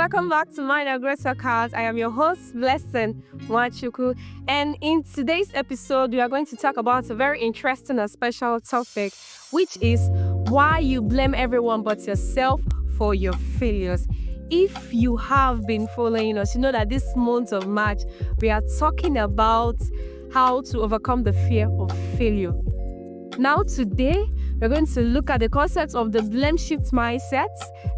welcome back to Mind Aggressor Cars. I am your host, Blessing Nwachukwu. And in today's episode, we are going to talk about a very interesting and special topic, which is why you blame everyone but yourself for your failures. If you have been following us, you know that this month of March, we are talking about how to overcome the fear of failure. Now, today, we're going to look at the concepts of the blame shift mindset,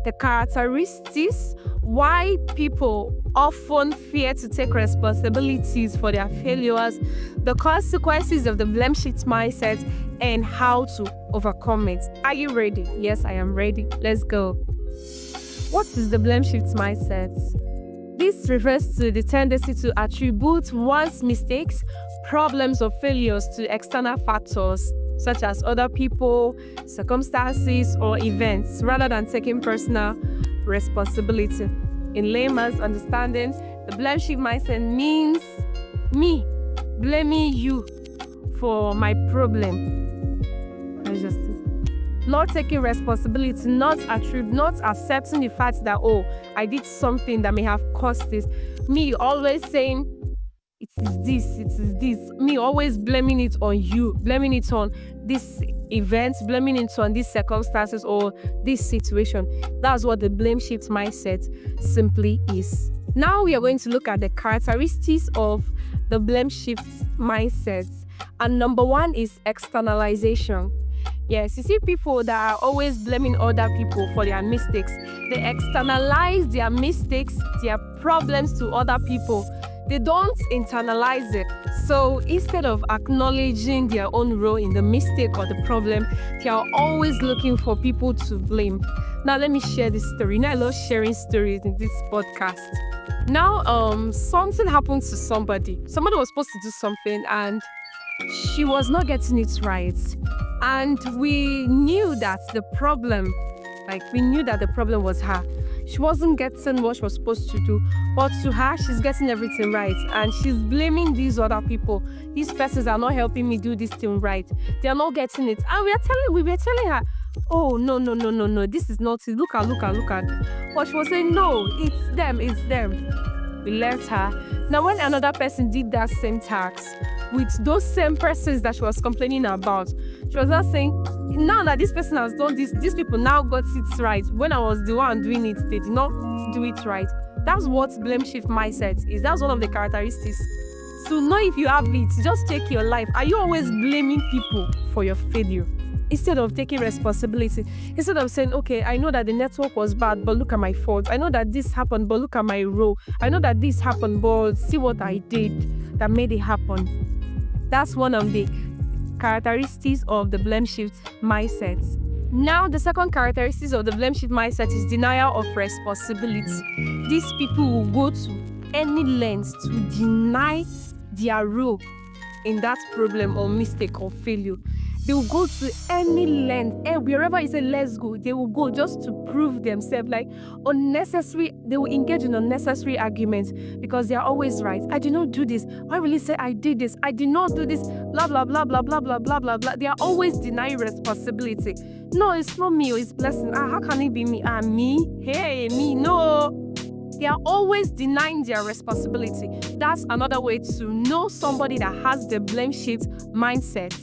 the characteristics, why people often fear to take responsibilities for their failures, the consequences of the blame shift mindset, and how to overcome it. Are you ready? Yes, I am ready. Let's go. What is the blame shift mindset? This refers to the tendency to attribute one's mistakes, problems, or failures to external factors, such as other people, circumstances, or events, rather than taking personal responsibility. In layman's understanding, the blame shift mindset means me blaming you for my problem. That's just it. Not taking responsibility, not accepting the fact that, I did something that may have caused this. Me always saying, it is this. Me always blaming it on you, blaming it on this event, blaming it on these circumstances or this situation. That's what the blame shift mindset simply is. Now we are going to look at the characteristics of the blame shift mindset. And number one is externalization. Yes, you see people that are always blaming other people for their mistakes. They externalize their mistakes, their problems to other people. They don't internalize it. So instead of acknowledging their own role in the mistake or the problem, they are always looking for people to blame. Now let me share this story. I love sharing stories in this podcast. Now, something happened to somebody. Somebody was supposed to do something and she was not getting it right. And we knew that the problem was her. She wasn't getting what she was supposed to do, but to her, she's getting everything right. And she's blaming these other people. These persons are not helping me do this thing right. They are not getting it. And we were telling her, oh, no, this is not it. Look at. But she was saying, no, it's them. We left her. Now, when another person did that same task with those same persons that she was complaining about, she was not saying, now that this person has done this, these people now got it right. When I was the one doing it, they did not do it right. That's what blame shift mindset is. That's one of the characteristics. So know if you have it, just check your life. Are you always blaming people for your failure? Instead of taking responsibility, instead of saying, okay, I know that the network was bad, but look at my fault. I know that this happened, but look at my role. I know that this happened, but see what I did that made it happen. That's one of the characteristics of the blame shift mindset. Now, the second characteristic of the blame shift mindset is denial of responsibility. These people will go to any length to deny their role in that problem or mistake or failure. They will go to any length, and wherever you say let's go, they will go just to prove themselves. They will engage in unnecessary arguments because they are always right. I did not do this. Why will you say I did this? I did not do this. Blah, blah, blah, blah, blah, blah, blah, blah, blah. They are always denying responsibility. No, it's not me, it's Blessing. How can it be me? Me? Hey, me, no. They are always denying their responsibility. That's another way to know somebody that has the blame shift mindset.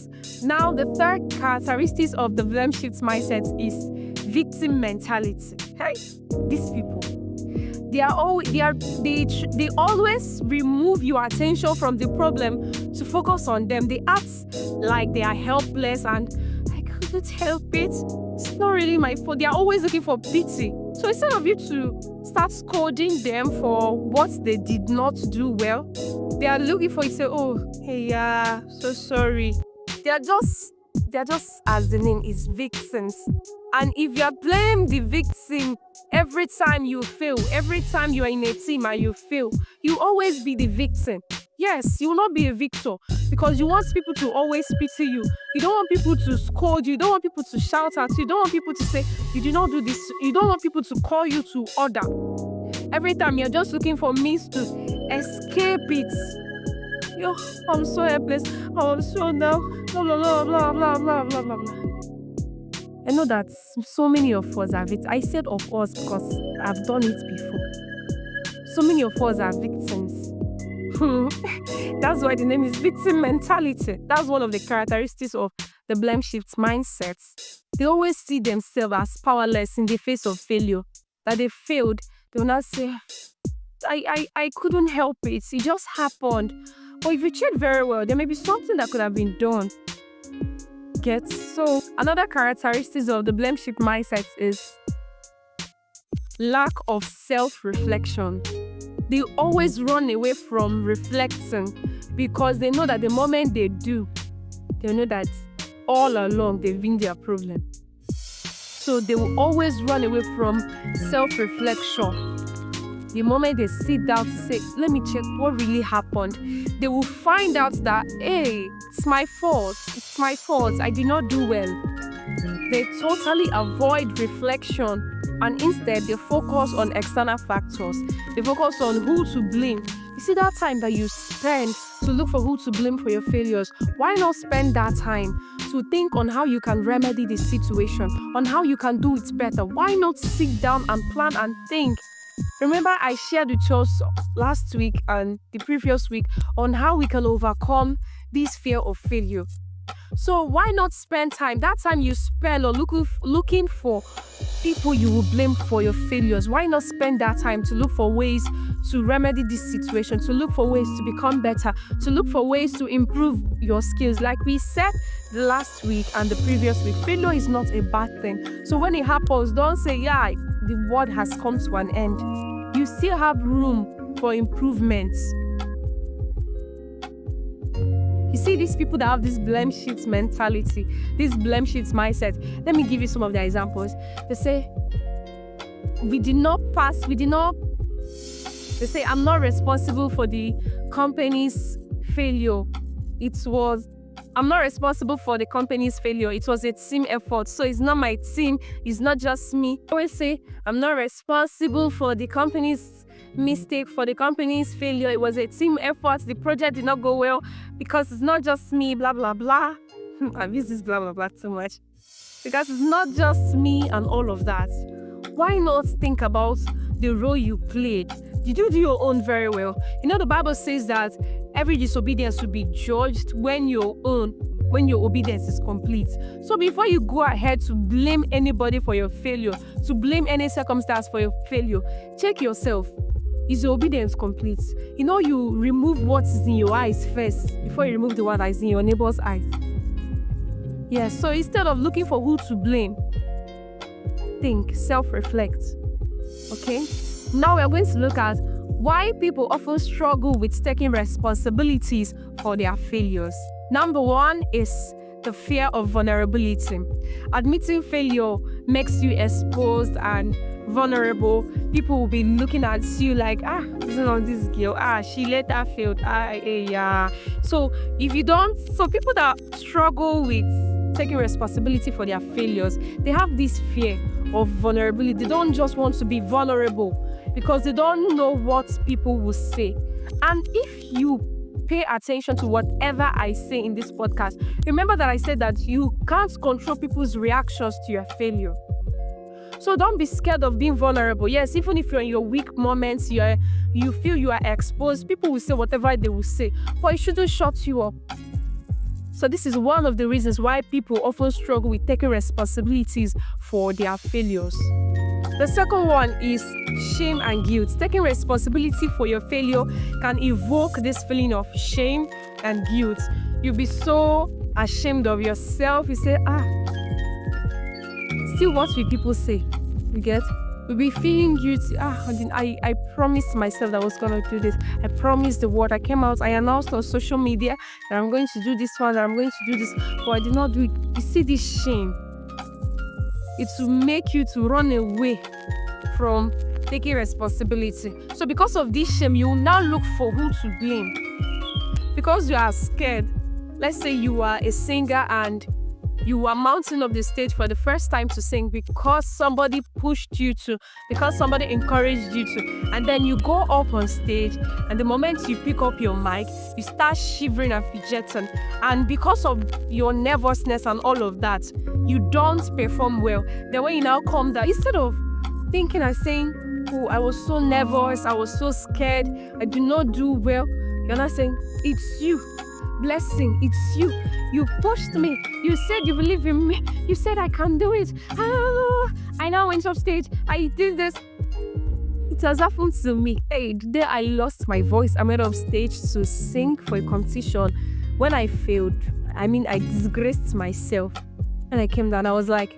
Now, the third characteristic of the blame shift mindset is victim mentality. Hey, these people, they always remove your attention from the problem to focus on them. They act like they are helpless and I couldn't help it. It's not really my fault. They are always looking for pity. So instead of you to start scolding them for what they did not do well, they are looking for you to say, oh, hey, so sorry. They are just, as the name is, victims. And if you blame the victim every time you fail, every time you are in a team and you fail, you always be the victim. Yes, you will not be a victor because you want people to always pity you. You don't want people to scold you. You don't want people to shout at you. You don't want people to say, you did not do this. You don't want people to call you to order. Every time you're just looking for means to escape it. Yo, I'm so helpless. I'm so now. Blah, blah, blah, blah, blah, blah, blah, blah. I know that so many of us have it. I said of us because I've done it before. So many of us are victims. That's why the name is victim mentality. That's one of the characteristics of the blame shift mindset. They always see themselves as powerless in the face of failure. That they failed, they will not say, I couldn't help it. It just happened. But if you check very well, there may be something that could have been done. So another characteristic of the blame shift mindset is lack of self-reflection. They always run away from reflecting because they know that the moment they do, they know that all along they've been their problem. So they will always run away from self-reflection. The moment they sit down to say, let me check what really happened, they will find out that, hey, it's my fault. It's my fault. I did not do well. They totally avoid reflection and instead they focus on external factors. They focus on who to blame. You see that time that you spend to look for who to blame for your failures, why not spend that time to think on how you can remedy the situation, on how you can do it better? Why not sit down and plan and think? Remember, I shared with us last week and the previous week on how we can overcome this fear of failure. So why not spend time? That time you spend on looking for people you will blame for your failures. Why not spend that time to look for ways to remedy this situation, to look for ways to become better, to look for ways to improve your skills? Like we said the last week and the previous week, failure is not a bad thing. So when it happens, don't say, yeah, the world has come to an end. You still have room for improvement. You see, these people that have this blame shift mentality, this blame shift mindset, let me give you some of their examples. They say, they say, I'm not responsible for the company's failure. I'm not responsible for the company's failure. It was a team effort. So it's not my team. It's not just me. I always say, I'm not responsible for the company's mistake, for the company's failure. It was a team effort. The project did not go well because it's not just me, blah, blah, blah. I've used this blah, blah, blah too much. Because it's not just me and all of that. Why not think about the role you played? Did you do your own very well? You know, the Bible says that every disobedience will be judged when your obedience is complete. So before you go ahead to blame anybody for your failure, to blame any circumstance for your failure, check yourself. Is your obedience complete? You know, you remove what is in your eyes first before you remove the one that is in your neighbor's eyes. Yes, so instead of looking for who to blame, think, self-reflect. Okay? Now we're going to look at why people often struggle with taking responsibilities for their failures. Number one is the fear of vulnerability. Admitting failure makes you exposed and vulnerable. People will be looking at you like, this girl, she let her fail. Yeah. So people that struggle with taking responsibility for their failures, they have this fear of vulnerability. They don't just want to be vulnerable because they don't know what people will say. And if you pay attention to whatever I say in this podcast, remember that I said that you can't control people's reactions to your failure. So don't be scared of being vulnerable. Yes, even if you're in your weak moments, you feel you are exposed, people will say whatever they will say, but it shouldn't shut you up. So this is one of the reasons why people often struggle with taking responsibilities for their failures. The second one is shame and guilt. Taking responsibility for your failure can evoke this feeling of shame and guilt. You'll be so ashamed of yourself. You say, still what will people say? You get? We'll be feeling guilty. I promised myself that I was going to do this. I promised the word. I came out. I announced on social media that I'm going to do this one, that I'm going to do this, but I did not do it. You see this shame? It will make you to run away from taking responsibility. So because of this shame, you will now look for who to blame. Because you are scared. Let's say you are a singer and you are mounting up the stage for the first time to sing because somebody pushed you to, because somebody encouraged you to, and then you go up on stage and the moment you pick up your mic, you start shivering and fidgeting, and because of your nervousness and all of that, you don't perform well. Then when you now come down, instead of thinking and saying, school, I was so nervous, I was so scared, I did not do well. You're not saying, it's you. Blessing, it's you. You pushed me. You said you believe in me. You said I can do it. I now went off stage. I did this. It has happened to me. Hey, the day I lost my voice, I went off stage to sing for a competition. When I failed, I disgraced myself. And I came down, I was like,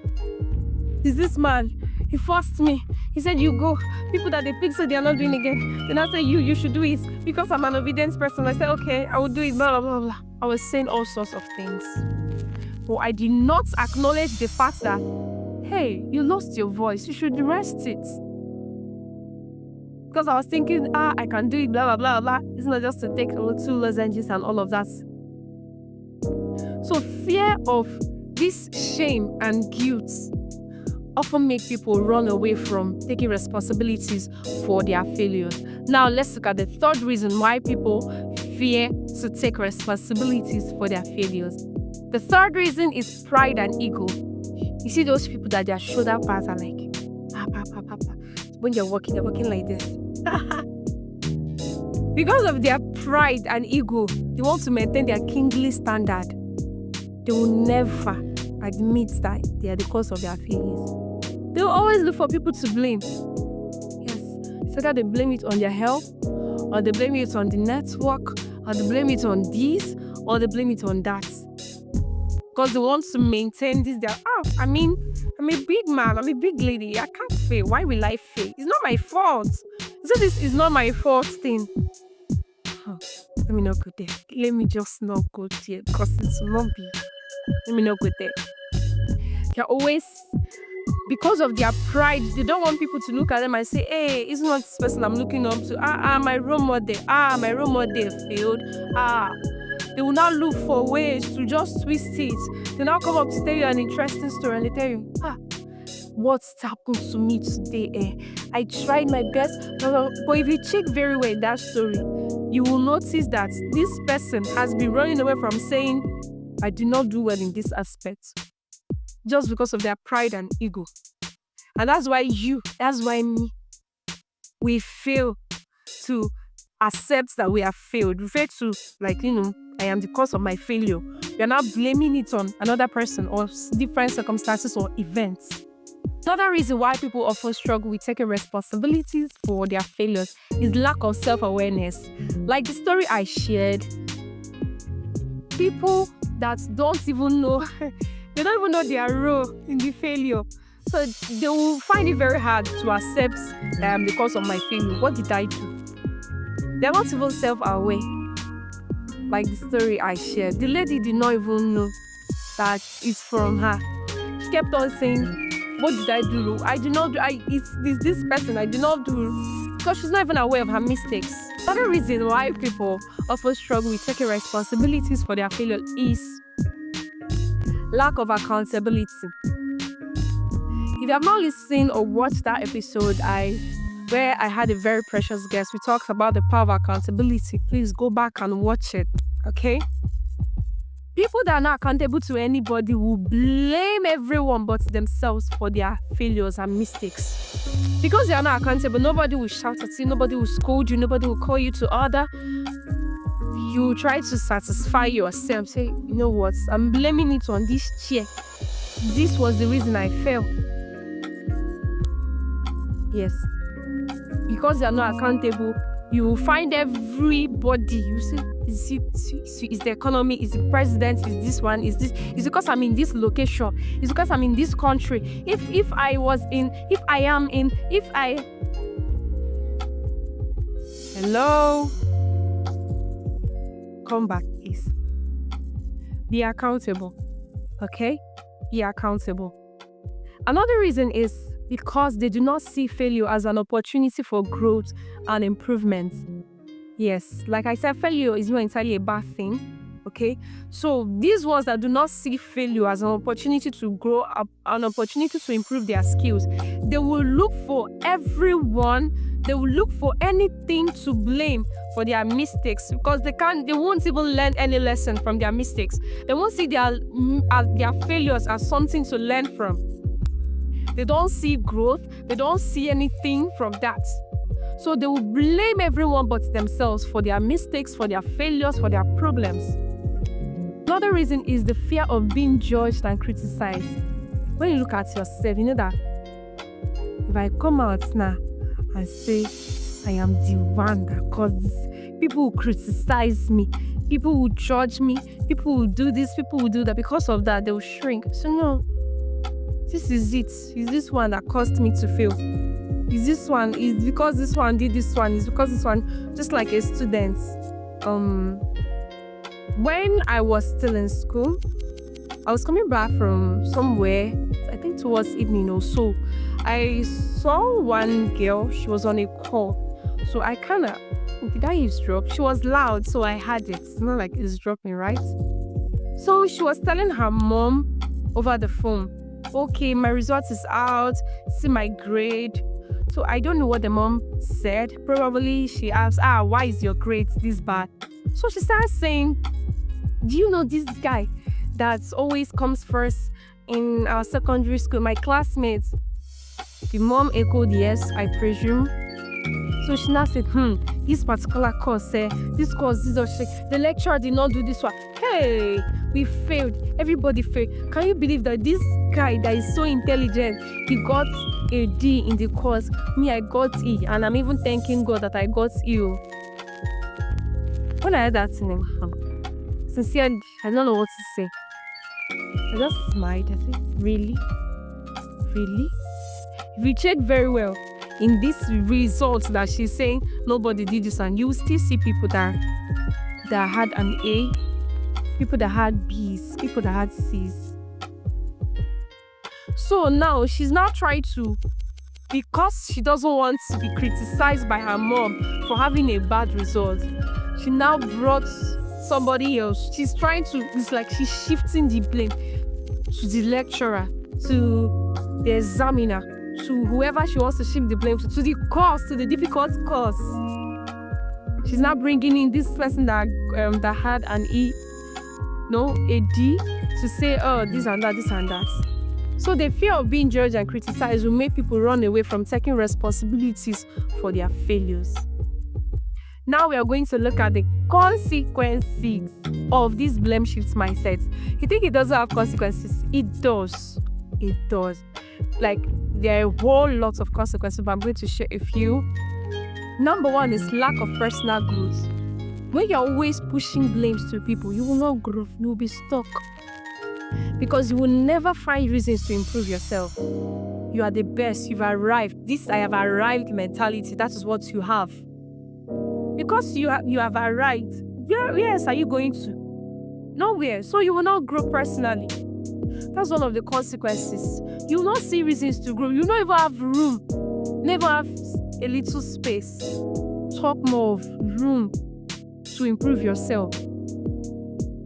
is this man? He forced me. He said, you go. People that they pick say they are not doing it again. Then I said, you should do it. Because I'm an obedient person. I said, okay, I will do it, blah, blah, blah. I was saying all sorts of things. But I did not acknowledge the fact that, hey, you lost your voice. You should rest it. Because I was thinking, I can do it, blah, blah, blah, blah. It's not just to take 2 lozenges and all of that. So fear of this shame and guilt often make people run away from taking responsibilities for their failures. Now, let's look at the third reason why people fear to take responsibilities for their failures. The third reason is pride and ego. You see those people that their shoulder pads are like, when they're walking like this. Because of their pride and ego, they want to maintain their kingly standard. They will never admit that they are the cause of their failures. They will always look for people to blame. Yes. So that they blame it on their health, or they blame it on the network, or they blame it on this, or they blame it on that. Because they want to maintain this. I'm a big man, I'm a big lady. I can't fail. Why will I fail? It's not my fault. So this is not my fault thing. Let me not go there. Let me just not go there because it's not be. Let me not go there. They're always, because of their pride, they don't want people to look at them and say, hey, isn't not this person I'm looking up to? My role model. My role model failed. They will now look for ways to just twist it. They now come up to tell you an interesting story and they tell you, what's happened to me today? I tried my best. But if you check very well in that story, you will notice that this person has been running away from saying, I did not do well in this aspect. Just because of their pride and ego. And that's why me, we fail to accept that we have failed. We fail to, I am the cause of my failure. We are now blaming it on another person or different circumstances or events. Another reason why people often struggle with taking responsibilities for their failures is lack of self-awareness. Like the story I shared, people that don't even know, they don't even know their role in the failure. So they will find it very hard to accept the cause of my failure. What did I do? They're not even self-aware. Like the story I shared, the lady did not even know that it's from her. She kept on saying, what did I do? I did not do, it's this person I did not do. Because she's not even aware of her mistakes. Another reason why people often struggle with taking responsibilities for their failure is lack of accountability. If you have not listened or watched that episode where I had a very precious guest, we talked about the power of accountability. Please go back and watch it, okay? People that are not accountable to anybody will blame everyone but themselves for their failures and mistakes. Because they are not accountable, nobody will shout at you, nobody will scold you, nobody will call you to order. You try to satisfy yourself. Say, you know what? I'm blaming it on this chair. This was the reason I fell. Yes. Because they are not accountable, you will find everybody. You say, is the economy, is the president, is this one, is because I'm in this location, it's because I'm in this country. If I am. Hello? Come back, please. Be accountable. Okay? Be accountable. Another reason is because they do not see failure as an opportunity for growth and improvement. Yes, like I said, failure is not entirely a bad thing. Okay? So these ones that do not see failure as an opportunity to grow up, an opportunity to improve their skills, they will look for anything to blame for their mistakes because they won't even learn any lesson from their mistakes. They won't see their failures as something to learn from. They don't see growth. They don't see anything from that. So they will blame everyone but themselves for their mistakes, for their failures, for their problems. Another reason is the fear of being judged and criticized. When you look at yourself, you know that if I come out now and say I am the one that caused this, people will criticize me, people will judge me, people will do this, people will do that. Because of that, they will shrink. So no, this is it. Is this one that caused me to fail? Is this one? Is because this one did this one? Is because this one? Just like a student. When I was still in school, I was coming back from somewhere, I think towards evening or so. I saw one girl, she was on a call. So I did I eavesdrop? She was loud, so I had it. It's not like eavesdropping, right? So she was telling her mom over the phone, okay, my result is out, see my grade. So I don't know what the mom said. Probably she asked, why is your grade this bad? So she started saying, do you know this guy that always comes first in our secondary school, my classmates? The mom echoed yes, I presume. So she now said, this particular course, this course, this or shit. The lecturer did not do this one. Hey, we failed. Everybody failed. Can you believe that this guy that is so intelligent, he got a D in the course. Me, I got E. And I'm even thanking God that I got E. When I heard that thing, sincerely, I don't know what to say. I just smiled. I said, really? Really? If you check very well, in this result that she's saying, nobody did this, and you will still see people that had an A, people that had B's, people that had C's. So now she's now trying to, because she doesn't want to be criticized by her mom for having a bad result, she now brought somebody else. She's trying to, it's like she's shifting the blame to the lecturer, to the examiner, to whoever she wants to shift the blame to the course, to the difficult course. She's now bringing in this person that had an E, a D, to say, this and that, this and that. So the fear of being judged and criticized will make people run away from taking responsibilities for their failures. Now we are going to look at the consequences of this blame shift mindset. You think it doesn't have consequences? It does. It does. Like, there are a whole lot of consequences, but I'm going to share a few. Number one is lack of personal growth. When you're always pushing blames to people, you will not grow. You will be stuck. Because you will never find reasons to improve yourself. You are the best. You've arrived. This I have arrived mentality. That is what you have. Because you have arrived, where else are you going to? Nowhere. So you will not grow personally. That's one of the consequences. You will not see reasons to grow. You will not even have room. Never have a little space. Talk more of room to improve yourself.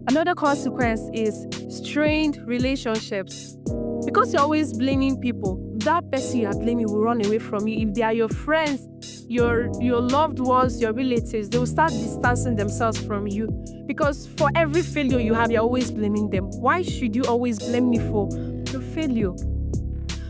Another consequence is strained relationships. Because you're always blaming people, that person you are blaming will run away from you. If they are your friends, your loved ones, your relatives, they will start distancing themselves from you. Because for every failure you have, you're always blaming them. Why should you always blame me for your failure?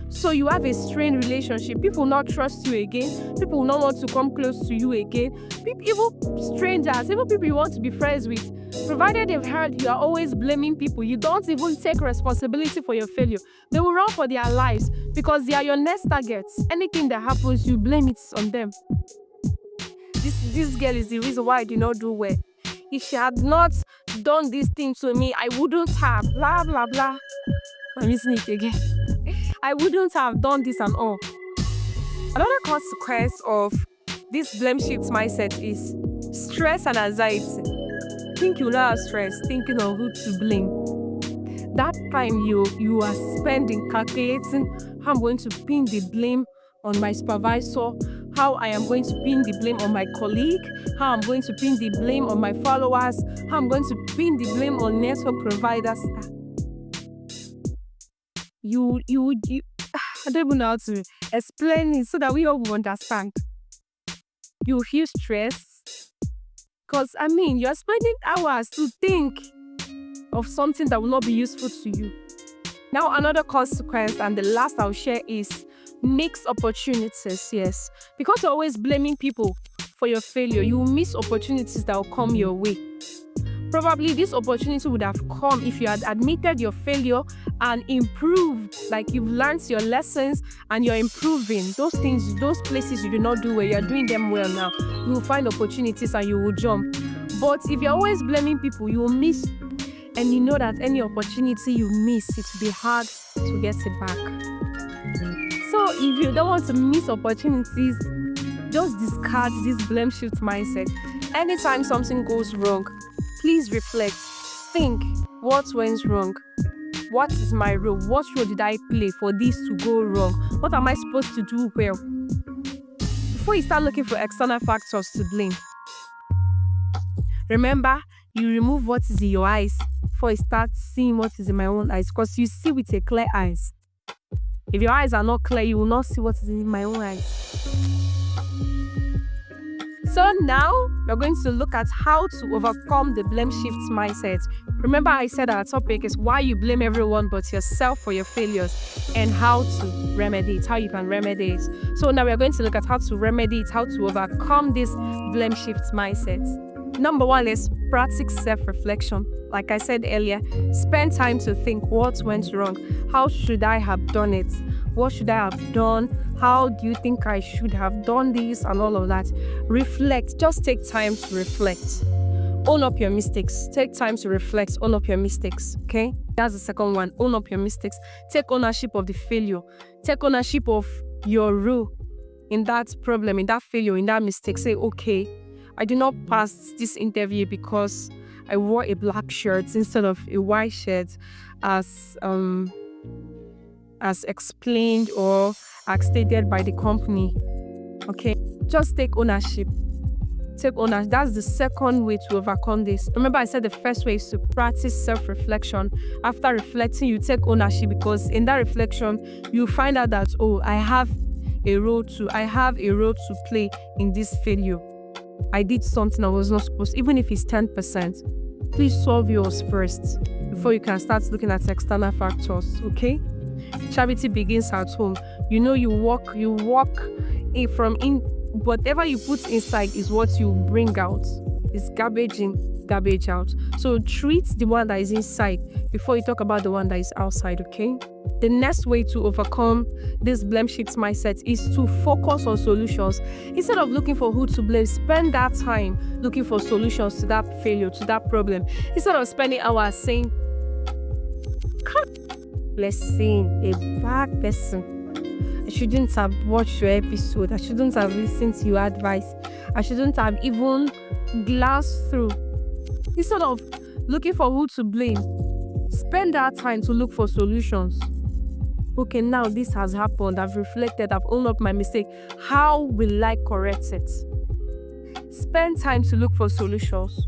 So you have a strained relationship. People will not trust you again. People will not want to come close to you again. Even strangers, even people you want to be friends with, provided they've heard you are always blaming people, you don't even take responsibility for your failure, they will run for their lives because they are your next targets. Anything that happens, you blame it on them. This girl is the reason why I did not do well. If she had not done this thing to me, I wouldn't have, blah, blah, blah. I'm missing it again. I wouldn't have done this and all. Another consequence of this blame shift mindset is stress and anxiety. Think you now have stress, thinking of who to blame. That time you are spending calculating how I'm going to pin the blame on my supervisor, how I am going to pin the blame on my colleague, how I'm going to pin the blame on my followers, how I'm going to pin the blame on network providers. You I don't even know how to explain it so that we all will understand. You feel stress because, you're spending hours to think of something that will not be useful to you. Now, another consequence, and the last I'll share, is mixed opportunities. Yes, because you're always blaming people for your failure, you will miss opportunities that will come your way. Probably this opportunity would have come if you had admitted your failure and improved, like you've learned your lessons and you're improving. Those things, those places you do not do well, you're doing them well now. You will find opportunities and you will jump. But if you're always blaming people, you will miss. And you know that any opportunity you miss, it will be hard to get it back. So if you don't want to miss opportunities, just discard this blame shift mindset. Anytime something goes wrong, please reflect. Think, what went wrong? What is my role? What role did I play for this to go wrong? What am I supposed to do well? Before you start looking for external factors to blame, remember, you remove what is in your eyes before you start seeing what is in my own eyes, because you see with a clear eyes. If your eyes are not clear, you will not see what is in my own eyes. So now we're going to look at how to overcome the blame shift mindset. Remember, I said our topic is why you blame everyone but yourself for your failures, and how to remedy it, how you can remedy it. So now we're going to look at how to remedy it, how to overcome this blame shift mindset. Number one is practice self-reflection. Like I said earlier, spend time to think what went wrong. How should I have done it? What should I have done? How do you think I should have done this? And all of that. Reflect. Just take time to reflect. Own up your mistakes. Take time to reflect. Own up your mistakes. Okay? That's the second one. Own up your mistakes. Take ownership of the failure. Take ownership of your role in that problem, in that failure, in that mistake. Say, okay, I did not pass this interview because I wore a black shirt instead of a white shirt, as explained or as stated by the company. Okay, just take ownership. Take ownership. That's the second way to overcome this. Remember, I said the first way is to practice self-reflection. After reflecting, you take ownership, because in that reflection, you find out that, oh, I have a role to play in this failure. I did something I was not supposed to, even if it's 10%. Please solve yours first before you can start looking at external factors, okay? Charity begins at home. You know, you walk in from in, whatever you put inside is what you bring out. It's garbage in, garbage out. So treat the one that is inside before you talk about the one that is outside, okay? The next way to overcome this blame shift mindset is to focus on solutions. Instead of looking for who to blame, spend that time looking for solutions to that failure, to that problem. Instead of spending hours saying, blessing, a bad person. I shouldn't have watched your episode. I shouldn't have listened to your advice. I shouldn't have even glanced through. Instead of looking for who to blame, spend that time to look for solutions. Okay, now this has happened. I've reflected. I've owned up my mistake. How will I correct it? Spend time to look for solutions.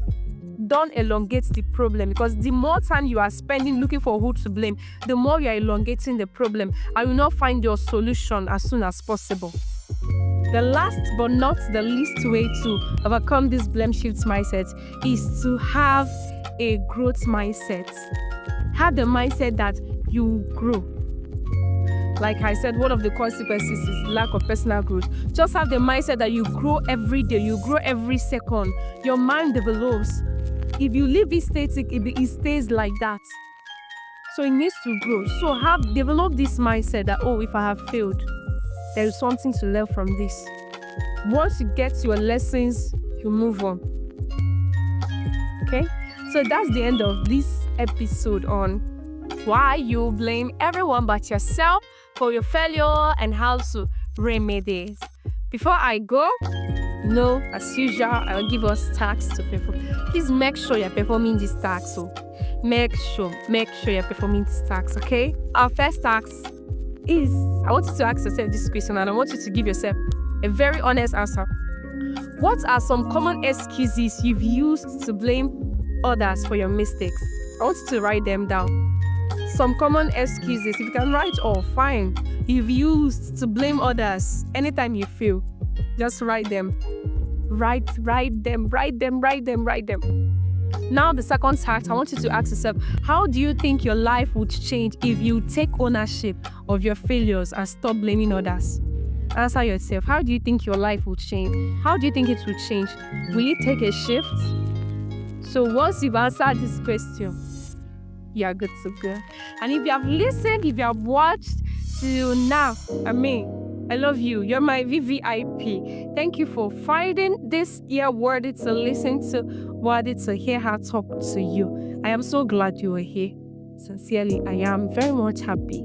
Don't elongate the problem, because the more time you are spending looking for who to blame, the more you are elongating the problem, and you will not find your solution as soon as possible. The last but not the least way to overcome this blame shift mindset is to have a growth mindset. Have the mindset that you grow. Like I said, one of the consequences is lack of personal growth. Just have the mindset that you grow every day, you grow every second. Your mind develops. If you leave it static, it stays like that. So it needs to grow. So develop this mindset that, oh, if I have failed, there is something to learn from this. Once you get your lessons, you move on. Okay? So that's the end of this episode on why you blame everyone but yourself for your failure and how to remedy it. Before I go, as usual, I'll give us tasks to perform. Please make sure you're performing these tasks. So make sure you're performing these tasks, okay? Our first task is, I want you to ask yourself this question, and I want you to give yourself a very honest answer. What are some common excuses you've used to blame others for your mistakes? I want you to write them down. Some common excuses, if you can write all, fine, you've used to blame others anytime you fail. Just write them. Write them. Now, the second part, I want you to ask yourself, how do you think your life would change if you take ownership of your failures and stop blaming others? Answer yourself. How do you think your life would change? How do you think it would change? Will it take a shift? So once you've answered this question, you are good to go. And if you have listened, if you have watched till now, I love you. You're my VVIP. Thank you for finding this ear worthy to listen to, worthy to hear her talk to you. I am so glad you were here. Sincerely, I am very much happy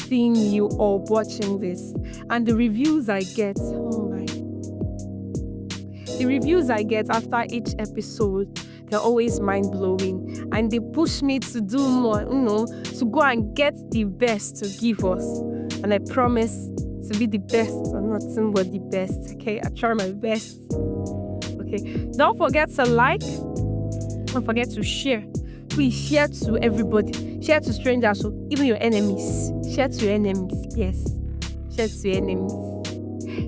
seeing you all watching this. And the reviews I get, the reviews I get after each episode, they're always mind-blowing. And they push me to do more, to go and get the best to give us. And I promise to be the best. I'm not saying but the best, okay? I try my best. Okay. Don't forget to like. Don't forget to share. Please share to everybody. Share to strangers, so even your enemies. Share to your enemies. Yes. Share to your enemies.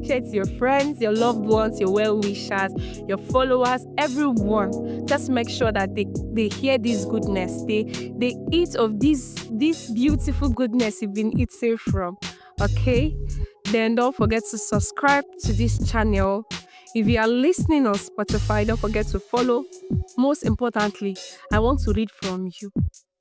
Share to your friends, your loved ones, your well-wishers, your followers, everyone. Just make sure that they hear this goodness. They eat of this beautiful goodness you've been eating from. Okay? Then don't forget to subscribe to this channel. If you are listening on Spotify, don't forget to follow. Most importantly, I want to read from you.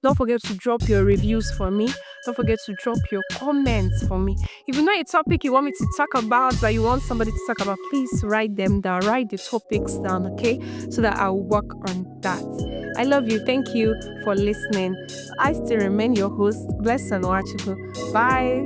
Don't forget to drop your reviews for me. Don't forget to drop your comments for me. If you know a topic you want me to talk about, that you want somebody to talk about, please write them down. Write the topics down, okay? So that I'll work on that. I love you. Thank you for listening. I still remain your host, Blessing Nwachukwu. Bye.